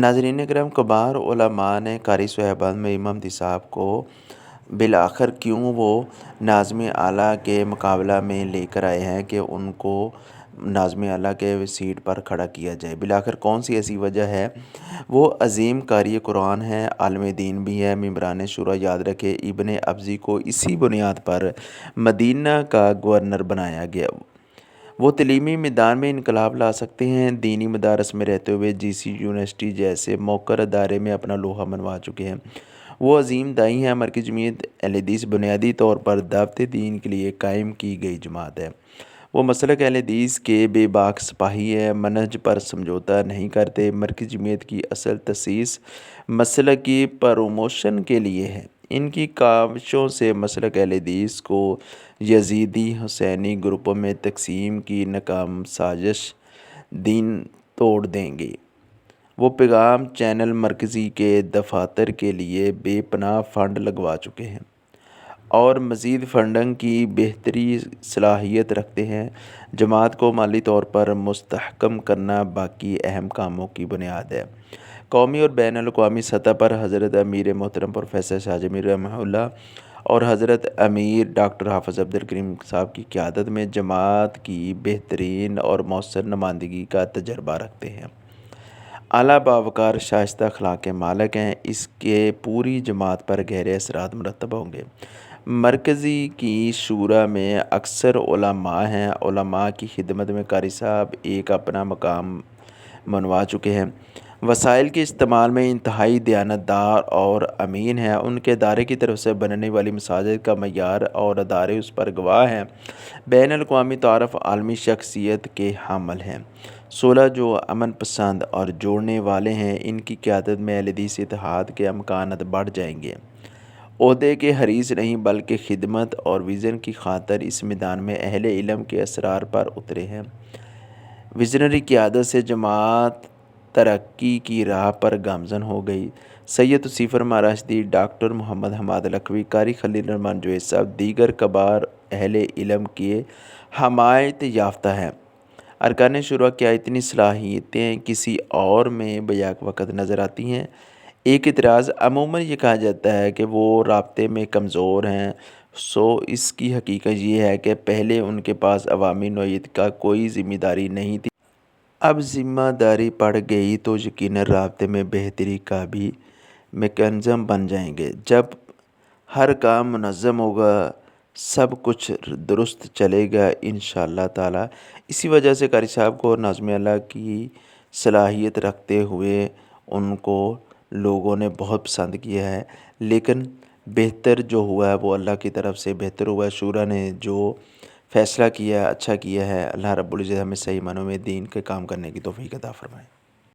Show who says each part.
Speaker 1: नाज़रीन करम, कबार उलमा ने कारी साहिबान में इमामती साहब को बिलाखिर क्यों वो नाज़िम आला के मुकाबला में लेकर आए हैं कि उनको नाज़िम आला के सीट पर खड़ा किया जाए। बिलाखिर कौन सी ऐसी वजह है? वो अज़ीम कारी कुरान है, आलिम दीन भी है, मेंबरान शुरा। याद रखे, इब्न अब्ज़ी को इसी बुनियाद पर मदीना का गवर्नर बनाया गया। वो तलीमी मैदान में इनकलाब ला सकते हैं। दीनी मदारस में रहते हुए जीसी यूनिवर्सिटी जैसे मौकर अदारे में अपना लोहा मनवा चुके हैं। वो अजीम दाई हैं। मरकज़ी जमीयत अहले हदीस बुनियादी तौर पर दावत दीन के लिए कायम की गई जमात है। वो मसलक अहले हदीस के बेबाक सिपाही है, मनहज पर समझौता नहीं करते। मरकज़ी जमीयत की असल तसीस मसलक की प्रमोशन के लिए है। इनकी काविशों से मसलक अहले हदीस को यजीदी हुसैनी ग्रुपों में तकसीम की नाकाम साजिश दीन तोड़ देंगे। वो पैगाम चैनल मरकज़ी के दफातर के लिए बेपनाह फ़ंड लगवा चुके हैं और मज़ीद फंडिंग की बेहतरी सलाहियत रखते हैं। जमात को माली तौर पर मुस्तहकम करना बाकी अहम कामों की बुनियाद है। कौमी और बैन अल-अक़वामी सतह पर हज़रत अमीर मोहतरम प्रोफेसर शाह जमील रहमहुल्लाह और हज़रत अमीर डॉक्टर हाफ़िज़ अब्दुल करीम साहब की क़यादत में जमात की बेहतरीन और मौसर नुमाइंदगी का तजर्बा रखते हैं। आला बावकार शाइस्ता अखलाक के मालिक हैं। इसके पूरी जमात पर गहरे असरात मुरतब होंगे। मरकज़ी की शूरा में अक्सर उलमा हैं। उलमा की खिदमत में कारी साहब एक अपना मकाम मनवा चुके हैं। वसाइल के इस्तेमाल में इंतहाई दयानतदार और अमीन हैं। उनके अदारे की तरफ से बनने वाली मसाजिद का मयार और अदारे उस पर गवाह हैं। बैन अल-अक़वामी तारफ़ आलमी शख्सियत के हामिल हैं। 16 जो अमन पसंद और जोड़ने वाले हैं। इनकी क़यादत में अहले हदीस इत्तेहाद के अमकानात बढ़ जाएंगे। ओहदे के हरीस नहीं बल्कि खिदमत और विज़न की खातिर इस मैदान में अहले इल्म के असरार पर उतरे हैं। विज़नरी क़यादत से जमात तरक्की की राह पर गामज़न हो गई। सैयद तौसीफ़ फरमा राशिदी, डॉक्टर मोहम्मद हमाद लखवी, कारी खलील रहमान जुनैद साहब दीगर कबार अहले इल्म के हमायत याफ्ता हैं। अरकान शुरा क्या इतनी सलाहियतें किसी और में बैक वक़्त नज़र आती हैं? एक इतराज़, अमूमन ये कहा जाता है कि वो राब्ते में कमज़ोर हैं। इसकी हकीकत ये है कि पहले उनके पास अवामी नौइयत का कोई ज़िम्मेदारी नहीं थी। अब ज़िम्मेदारी पड़ गई तो यकीनन राब्ते में बेहतरी का भी मेकैनिज़्म बन जाएंगे। जब हर काम मुनज़्ज़म होगा, सब कुछ दुरुस्त चलेगा इंशाअल्लाह ताला। इसी वजह से कारी साहब को नाज़िम आला की सलाहियत रखते हुए उनको लोगों ने बहुत पसंद किया है। लेकिन बेहतर जो हुआ है वो अल्लाह की तरफ से बेहतर हुआ है। शूरा ने जो फ़ैसला किया है अच्छा किया है। अल्लाह रब्बुल इज़्ज़त हमें सही मानों में दीन के काम करने की तौफ़ीक़ अता फ़रमाए।